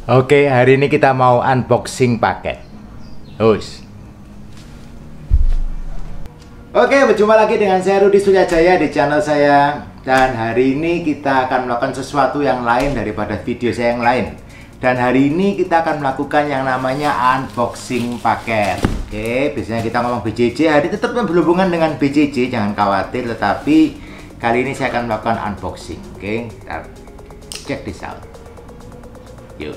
Oke, hari ini kita mau unboxing paket. Oke, berjumpa lagi dengan saya Rudi Suryajaya di channel saya. Dan hari ini kita akan melakukan sesuatu yang lain daripada video saya yang lain. Dan hari ini kita akan melakukan yang namanya unboxing paket. Oke, biasanya kita ngomong BCC, hari ini tetap berhubungan dengan BCC, jangan khawatir. Tetapi kali ini saya akan melakukan unboxing. Oke, kita check this out. Yuk.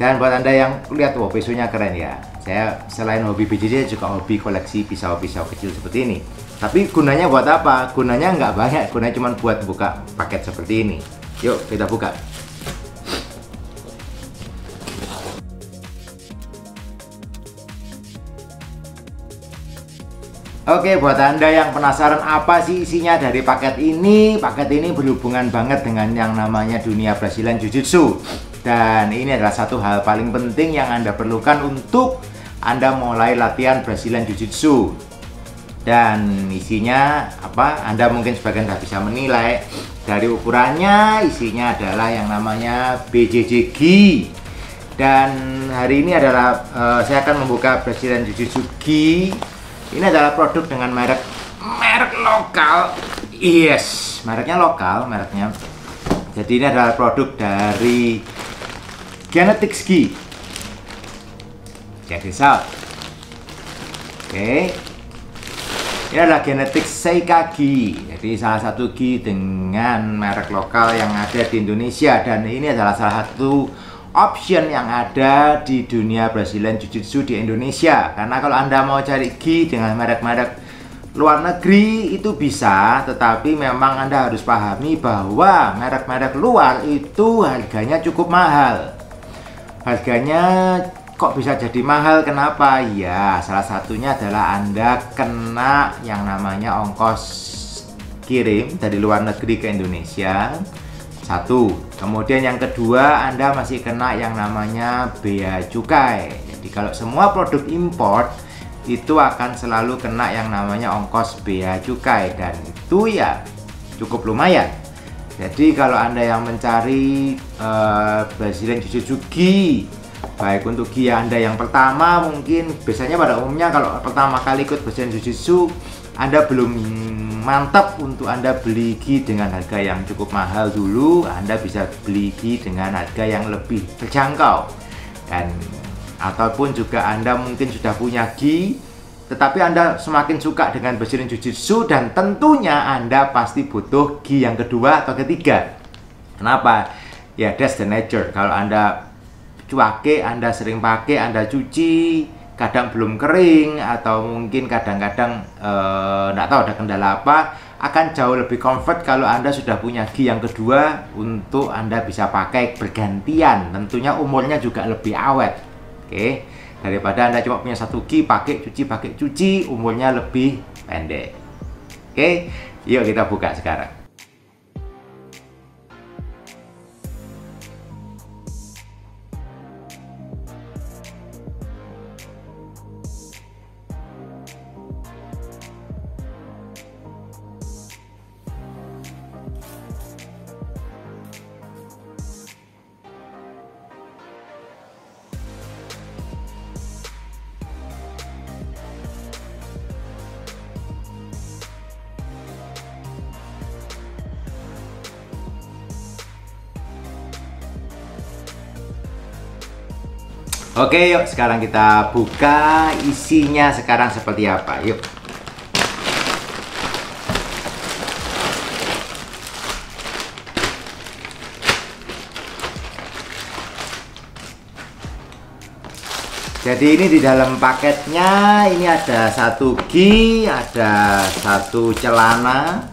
Dan buat Anda yang lihat, wow, pisaunya keren ya. Saya selain hobi BCC juga hobi koleksi pisau-pisau kecil seperti ini. Tapi gunanya buat apa? Gunanya nggak banyak, gunanya cuma buat buka paket seperti ini. Yuk kita buka. Oke, buat Anda yang penasaran apa sih isinya dari paket ini berhubungan banget dengan yang namanya dunia Brazilian Jiu-Jitsu. Dan ini adalah satu hal paling penting yang Anda perlukan untuk Anda mulai latihan Brazilian Jiu-Jitsu. Dan isinya apa? Anda mungkin sebagian sudah bisa menilai dari ukurannya. Isinya adalah yang namanya BJJ Gi. Dan hari ini adalah saya akan membuka Brazilian Jiu-Jitsu Gi. Ini adalah produk dengan merek lokal. Yes, mereknya lokal, mereknya. Jadi ini adalah produk dari Genetics Gi. Check this out. Oke. Ini adalah Genetics Seika Gi. Jadi salah satu gi dengan merek lokal yang ada di Indonesia. Dan ini adalah salah satu option yang ada di dunia Brazilian Jiu-Jitsu di Indonesia. Karena kalau Anda mau cari gi dengan merek-merek luar negeri itu bisa, tetapi memang Anda harus pahami bahwa merek-merek luar itu harganya cukup mahal. Harganya kok bisa jadi mahal? Kenapa? Ya, salah satunya adalah Anda kena yang namanya ongkos kirim dari luar negeri ke Indonesia. Satu. Kemudian yang kedua, Anda masih kena yang namanya bea cukai. Jadi kalau semua produk import itu akan selalu kena yang namanya ongkos bea cukai, dan itu ya cukup lumayan. Jadi kalau Anda yang mencari Brazilian Jiu-Jitsu Gi, baik untuk gi Anda yang pertama, mungkin biasanya pada umumnya kalau pertama kali ikut Brazilian Jiu-Jitsu Anda belum mantap untuk Anda beli gi dengan harga yang cukup mahal dulu, Anda bisa beli gi dengan harga yang lebih terjangkau. Dan ataupun juga Anda mungkin sudah punya gi, tetapi Anda semakin suka dengan Brazilian Jiu-Jitsu, dan tentunya Anda pasti butuh gi yang kedua atau ketiga. Kenapa? Ya, that's the nature. Kalau Anda cuake, Anda sering pakai, Anda cuci, kadang belum kering, atau mungkin kadang-kadang nggak tahu ada kendala apa, akan jauh lebih comfort kalau Anda sudah punya gi yang kedua untuk Anda bisa pakai bergantian. Tentunya umurnya juga lebih awet. Oke, daripada Anda cuma punya satu gi, pakai cuci, umurnya lebih pendek. Oke, yuk kita buka sekarang. Oke, yuk sekarang kita buka isinya sekarang seperti apa. Yuk. Jadi ini di dalam paketnya ini ada satu gi, ada satu celana,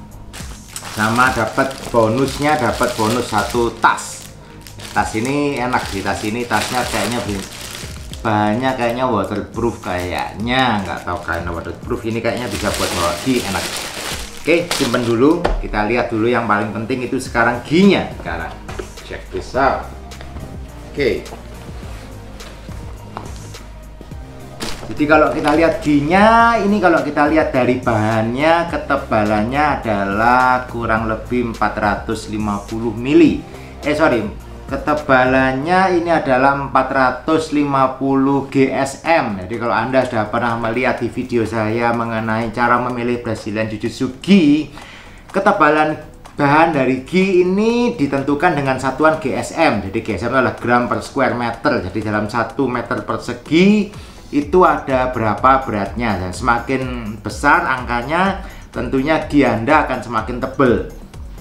sama dapat bonusnya, dapat bonus satu tas. Tas ini enak sih, tas ini tasnya kayaknya bahannya kayaknya waterproof, kayaknya nggak tahu kayaknya waterproof, ini kayaknya bisa buat bawa gi, enak. Oke, simpen dulu, kita lihat dulu yang paling penting itu sekarang ginya. Sekarang check this out. Oke, jadi kalau kita lihat ginya ini, kalau kita lihat dari bahannya, ketebalannya adalah kurang lebih 450 mili. Ketebalannya ini adalah 450 GSM. Jadi kalau Anda sudah pernah melihat di video saya mengenai cara memilih Brazilian Jiu-Jitsu gi, ketebalan bahan dari gi ini ditentukan dengan satuan GSM. Jadi GSM adalah gram per square meter. Jadi dalam 1 meter persegi itu ada berapa beratnya, dan semakin besar angkanya tentunya gi Anda akan semakin tebal.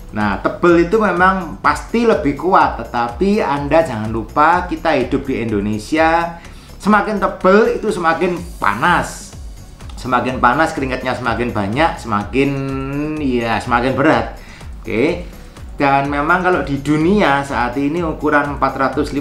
Nah, tebel itu memang pasti lebih kuat, tetapi Anda jangan lupa kita hidup di Indonesia, semakin tebel itu semakin panas. Semakin panas keringatnya semakin banyak, semakin berat. Oke. Dan memang kalau di dunia saat ini ukuran 450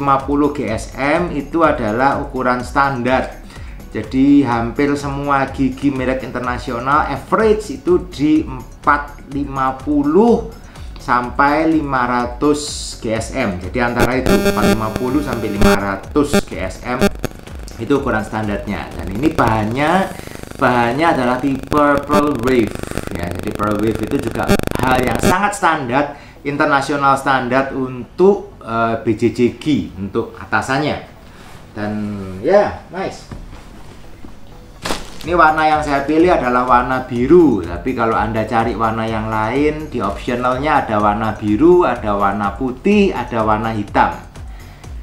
GSM itu adalah ukuran standar. Jadi hampir semua gigi merek internasional average itu di 450 sampai 500 GSM. Jadi antara itu 450 sampai 500 GSM itu ukuran standarnya. Dan ini bahannya adalah tipe Pearl Wave ya. Jadi Pearl Wave itu juga hal yang sangat standar, internasional standar untuk BJJ gi untuk atasannya. Dan ya, nice. Ini warna yang saya pilih adalah warna biru, tapi kalau Anda cari warna yang lain, di optionalnya ada warna biru, ada warna putih, ada warna hitam.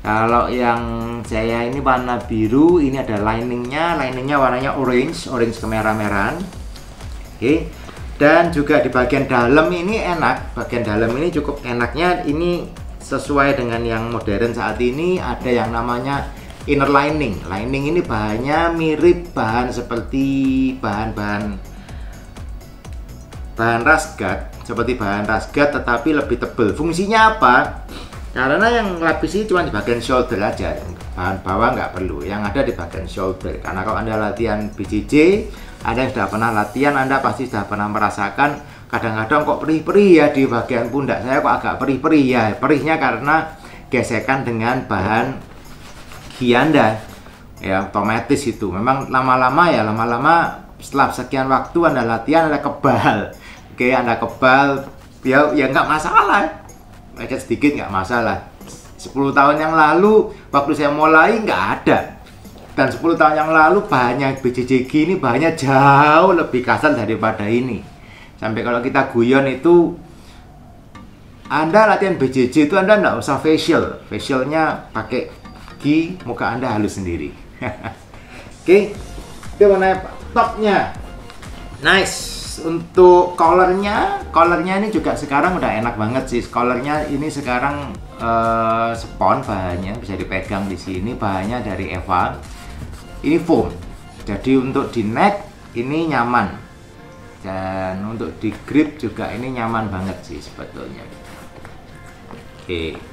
Kalau yang saya ini warna biru, ini ada liningnya warnanya orange kemerah-merahan. Oke. Dan juga di bagian dalam ini enak, bagian dalam ini cukup enaknya, ini sesuai dengan yang modern saat ini, ada yang namanya inner lining. Lining ini bahannya mirip bahan seperti bahan rasgat, tetapi lebih tebal. Fungsinya apa? Karena yang lapis ini cuma di bagian shoulder aja, bahan bawah nggak perlu, yang ada di bagian shoulder. Karena kalau Anda latihan BJJ, Anda yang sudah pernah latihan, Anda pasti sudah pernah merasakan kadang-kadang kok perih-perih ya di bagian pundak saya, kok agak perih-perih ya. Perihnya karena gesekan dengan bahan gi Anda ya, otomatis itu memang lama-lama setelah sekian waktu Anda latihan, Anda kebal. Oke, Anda kebal ya nggak masalah, lecet sedikit nggak masalah. 10 tahun yang lalu waktu saya mulai nggak ada, dan 10 tahun yang lalu bahannya BJJ gi ini bahannya jauh lebih kasar daripada ini. Sampai kalau kita guyon itu, Anda latihan BJJ itu Anda nggak usah facialnya pakai gi, muka Anda halus sendiri. Oke, itu mengenai topnya. Nice. Untuk collarnya ini juga sekarang udah enak banget sih. Collarnya ini sekarang spon bahannya, bisa dipegang di sini. Bahannya dari Eva. Ini foam. Jadi untuk di neck ini nyaman, dan untuk di grip juga ini nyaman banget sih sebetulnya. Oke.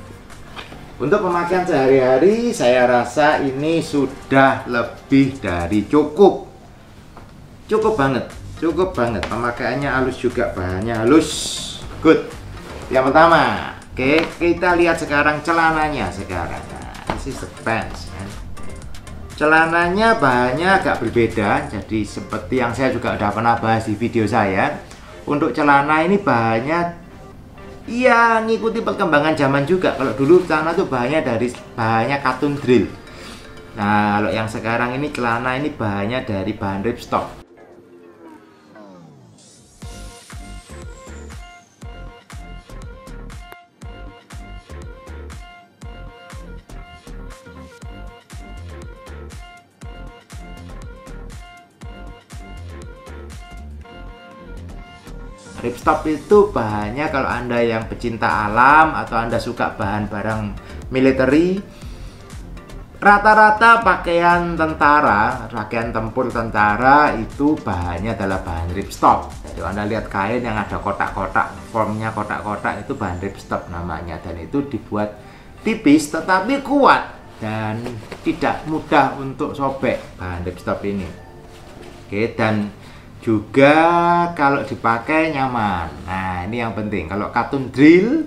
Untuk pemakaian sehari-hari, saya rasa ini sudah lebih dari cukup. Cukup banget. Pemakaiannya halus juga, bahannya halus. Good. Yang pertama, oke, kita lihat sekarang celananya sekarang. Nah, this is the pants. Celananya bahannya agak berbeda. Jadi seperti yang saya juga udah pernah bahas di video saya. Untuk celana ini bahannya iya ngikuti perkembangan zaman juga. Kalau dulu celana tuh bahannya cotton drill. Nah, kalau yang sekarang ini celana ini bahannya dari bahan ripstop. Ripstop itu bahannya, kalau Anda yang pecinta alam atau Anda suka bahan barang military, rata-rata pakaian tentara, pakaian tempur tentara itu bahannya adalah bahan ripstop. Jadi Anda lihat kain yang ada kotak-kotak, formnya kotak-kotak, itu bahan ripstop namanya, dan itu dibuat tipis tetapi kuat dan tidak mudah untuk sobek bahan ripstop ini. Oke, dan juga kalau dipakai nyaman. Nah, ini yang penting. Kalau cotton drill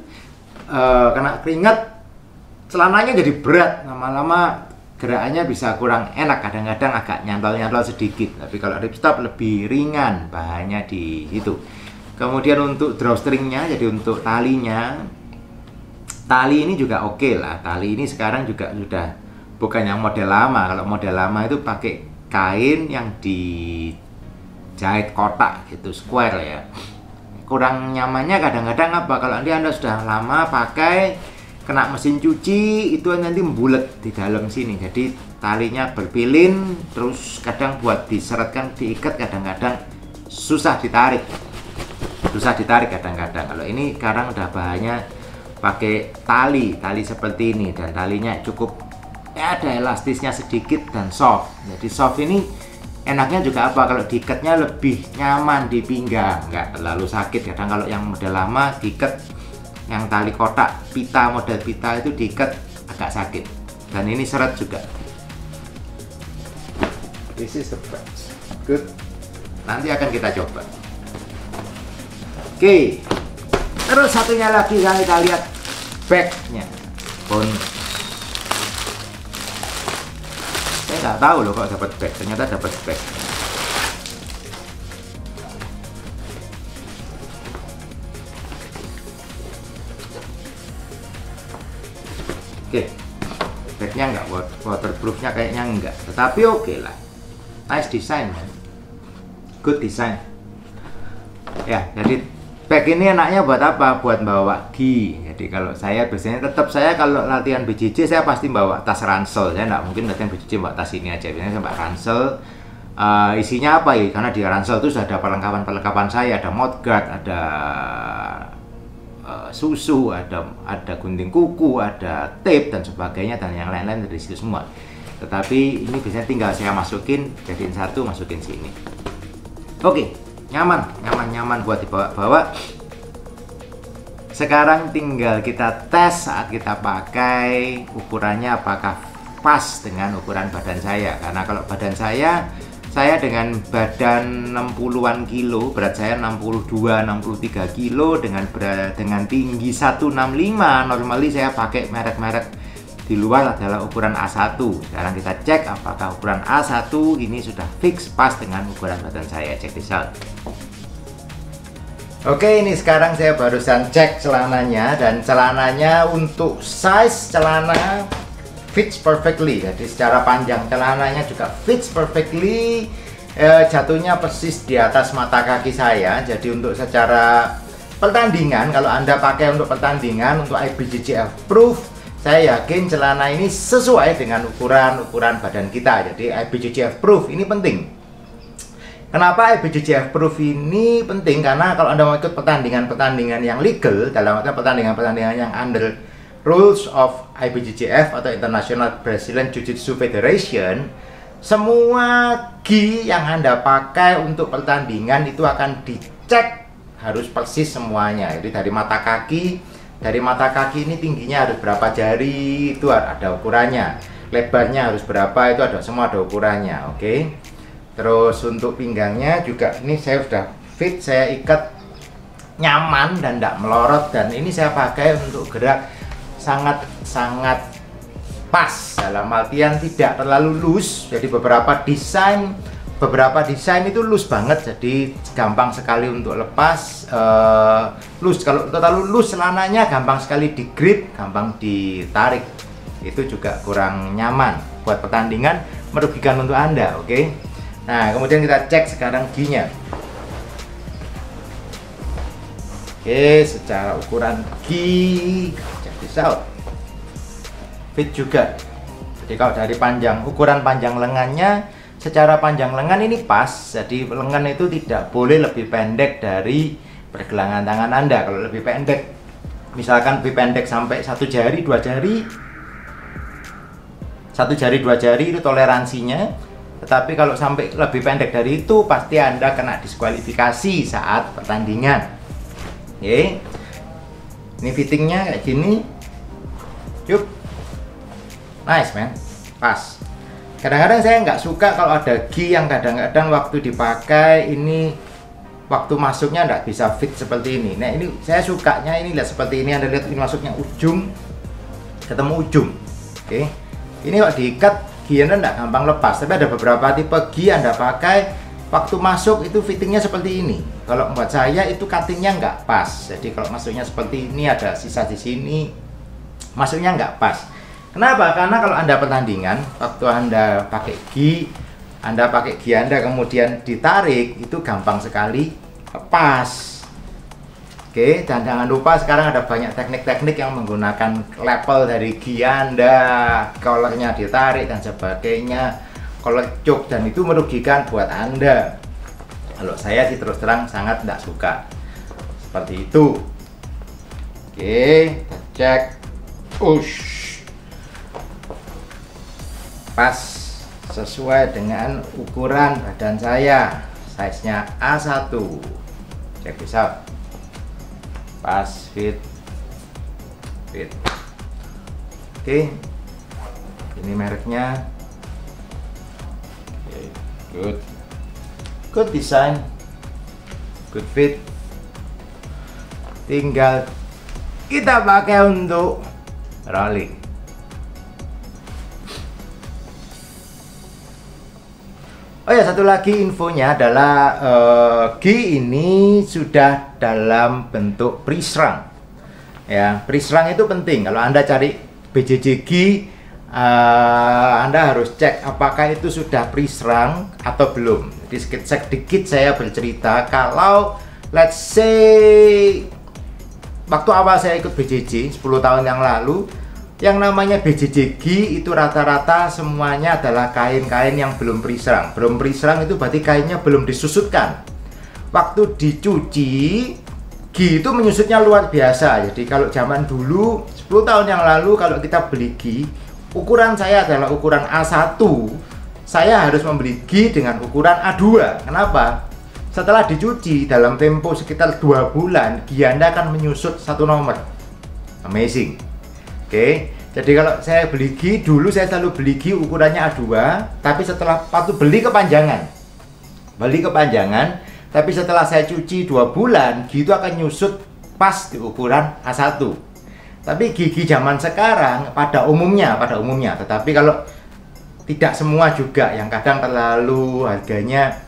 kena keringat, celananya jadi berat, lama-lama gerakannya bisa kurang enak, kadang-kadang agak nyantol-nyantol sedikit. Tapi kalau ripstop lebih ringan bahannya di situ. Kemudian untuk drawstringnya, jadi untuk talinya Tali ini juga oke lah. Tali ini sekarang juga sudah bukan yang model lama. Kalau model lama itu pakai kain yang dijahit kotak gitu, square ya. Kurang nyamannya kadang-kadang apa, kalau nanti Anda sudah lama pakai, kena mesin cuci, itu nanti membulet di dalam sini. Jadi talinya berpilin, terus kadang buat diseretkan, diikat kadang-kadang susah ditarik. Susah ditarik kadang-kadang. Kalau ini sekarang udah bahannya pakai tali seperti ini, dan talinya cukup ya, ada elastisnya sedikit dan soft. Jadi soft ini enaknya juga apa, kalau diikatnya lebih nyaman di pinggang, nggak terlalu sakit. Kadang kalau yang model lama diikat, yang tali kotak pita, model pita itu diikat agak sakit. Dan ini seret juga. This is the best. Good. Nanti akan kita coba. Oke. Terus satunya lagi yang kita lihat backnya. Saya nggak tahu loh kok dapat bag. Ternyata dapat bag. Oke. Bagnya nggak waterproofnya, kayaknya nggak. Tetapi oke lah. Nice design, man. Good design. Ya, jadi bag ini enaknya buat apa? Buat bawa gi. Jadi kalau saya biasanya kalau latihan BJJ saya pasti bawa tas ransel. Saya nggak mungkin latihan BJJ bawa tas ini aja. Biasanya saya bawa ransel. Isinya apa ya? Karena di ransel itu sudah ada perlengkapan saya. Ada mouthguard, ada susu, ada gunting kuku, ada tape dan sebagainya, dan yang lain-lain dari situ semua. Tetapi ini biasanya tinggal saya masukin, jadiin satu, masukin sini. Oke, nyaman buat dibawa-bawa. Sekarang tinggal kita tes saat kita pakai, ukurannya apakah pas dengan ukuran badan saya. Karena kalau badan saya dengan badan 60-an kilo, berat saya 62-63 kilo, dengan tinggi 165, normally saya pakai merek-merek di luar adalah ukuran A1. Sekarang kita cek apakah ukuran A1 ini sudah fix pas dengan ukuran badan saya. Cek this out. Oke, ini sekarang saya barusan cek celananya, dan celananya untuk size celana fits perfectly. Jadi secara panjang celananya juga fits perfectly. Jatuhnya persis di atas mata kaki saya. Jadi untuk secara pertandingan, kalau Anda pakai untuk pertandingan, untuk IBJJF Proof, saya yakin celana ini sesuai dengan ukuran badan kita. Jadi IBJJF Proof ini penting. Kenapa IBJJF Proof ini penting? Karena kalau Anda mau ikut pertandingan-pertandingan yang legal, dalam arti pertandingan-pertandingan yang under rules of IBJJF atau International Brazilian Jiu-Jitsu Federation, semua gi yang Anda pakai untuk pertandingan itu akan dicek harus persis semuanya. Jadi dari mata kaki ini tingginya harus berapa jari, itu ada ukurannya. Lebarnya harus berapa, itu semua ada ukurannya. Oke. Terus untuk pinggangnya juga ini saya sudah fit, saya ikat nyaman dan tidak melorot, dan ini saya pakai untuk gerak sangat pas, dalam artian tidak terlalu loose. Jadi beberapa desain itu loose banget, jadi gampang sekali untuk lepas. Loose, kalau terlalu loose celananya gampang sekali di grip, gampang ditarik. Itu juga kurang nyaman buat pertandingan, merugikan untuk Anda. Oke. Nah, kemudian kita cek sekarang ginya. Oke, secara ukuran gi, check this out, fit juga. Jadi kalau dari ukuran panjang lengannya, secara panjang lengan ini pas. Jadi lengan itu tidak boleh lebih pendek dari pergelangan tangan Anda. Kalau lebih pendek, misalkan lebih pendek sampai 1 jari 2 jari, 1 jari 2 jari itu toleransinya. Tetapi kalau sampai lebih pendek dari itu, pasti Anda kena diskualifikasi saat pertandingan. Oke. Ini fittingnya kayak gini. Yup. Nice, man. Pas. Kadang-kadang saya nggak suka kalau ada gi yang kadang-kadang waktu dipakai ini, waktu masuknya nggak bisa fit seperti ini. Nah, ini saya sukanya ini lihat seperti ini. Anda lihat ini masuknya ujung ketemu ujung. Oke. Ini kalau diikat, gi Anda nggak gampang lepas. Tapi ada beberapa tipe gi Anda pakai, waktu masuk itu fittingnya seperti ini. Kalau buat saya itu cuttingnya nggak pas. Jadi kalau masuknya seperti ini, ada sisa di sini, masuknya nggak pas. Kenapa? Karena kalau Anda pertandingan, waktu Anda pakai gi, Anda kemudian ditarik, itu gampang sekali lepas. Oke, dan jangan lupa sekarang ada banyak teknik-teknik yang menggunakan level dari gi Anda, collarnya ditarik dan sebagainya, collar choke, dan itu merugikan buat Anda. Kalau saya sih terus terang sangat tidak suka seperti itu. Oke, kita cek. Pas sesuai dengan ukuran badan saya, size-nya A1. Cek bisa. Pas, fit. Oke, ini mereknya. Oke, good design, good fit. Tinggal kita pakai untuk rolling. Oh ya, satu lagi infonya adalah gi ini sudah dalam bentuk pre-shrunk. Ya, pre-shrunk itu penting. Kalau Anda cari BJJ gi, Anda harus cek apakah itu sudah pre-shrunk atau belum. Jadi sedikit saya bercerita, kalau let's say waktu awal saya ikut BJJ 10 tahun yang lalu, yang namanya BJJ gi itu rata-rata semuanya adalah kain-kain yang belum pre-shrunk. Belum pre-shrunk itu berarti kainnya belum disusutkan. Waktu dicuci, gi itu menyusutnya luar biasa. Jadi kalau zaman dulu 10 tahun yang lalu, kalau kita beli gi, ukuran saya adalah ukuran A1, saya harus membeli gi dengan ukuran A2. Kenapa? Setelah dicuci dalam tempo sekitar 2 bulan, gi Anda akan menyusut 1 nomor. Amazing. Oke, jadi kalau saya beli gi, dulu saya selalu beli gi ukurannya A2, tapi setelah waktu beli kepanjangan, tapi setelah saya cuci 2 bulan, gi itu akan nyusut pas di ukuran A1. Tapi gigi zaman sekarang pada umumnya, tetapi kalau tidak semua juga, yang kadang terlalu harganya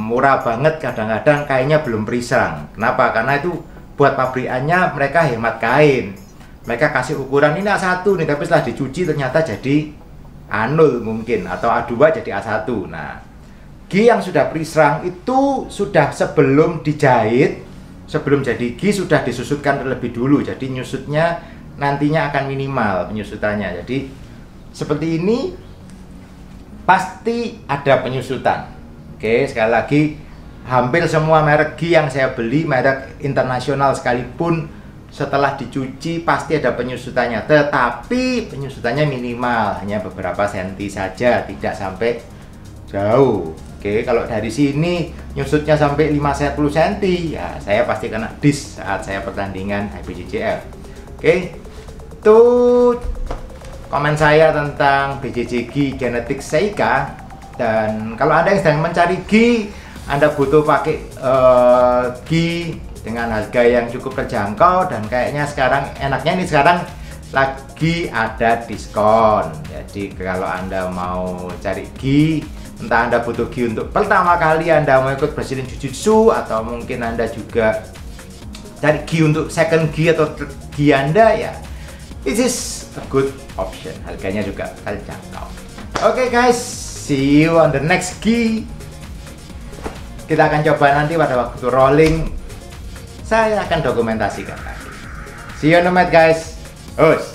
murah banget, kadang-kadang kayaknya belum pre-shrunk. Kenapa? Karena itu buat pabrikannya mereka hemat kain, mereka kasih ukuran ini A1 nih, tapi setelah dicuci ternyata jadi A0 mungkin, atau A2 jadi A1. Nah, gi yang sudah pre-shrunk itu sudah sebelum dijahit, sebelum jadi gi sudah disusutkan terlebih dulu, jadi nyusutnya nantinya akan minimal penyusutannya. Jadi seperti ini pasti ada penyusutan. Oke, sekali lagi, hampir semua merek gi yang saya beli, merek internasional sekalipun, setelah dicuci pasti ada penyusutannya, tetapi penyusutannya minimal, hanya beberapa senti saja, tidak sampai jauh. Oke, kalau dari sini nyusutnya sampai 5-10 cm, ya saya pasti kena dis saat saya pertandingan IBJJF. Oke, itu komen saya tentang BJJ gi Genetik Seika. Dan kalau Anda yang sedang mencari gi, Anda butuh pakai gi dengan harga yang cukup terjangkau, dan kayaknya sekarang enaknya ini sekarang lagi ada diskon. Jadi kalau Anda mau cari gi, entah Anda butuh gi untuk pertama kali Anda mau ikut Brazilian Jiu-Jitsu, atau mungkin Anda juga cari gi untuk second gi atau gi Anda, ya this is a good option. Harganya juga terjangkau. Oke guys, see you on the next gi. Kita akan coba nanti pada waktu rolling, saya akan dokumentasikan lagi. See you on the mat guys. Us.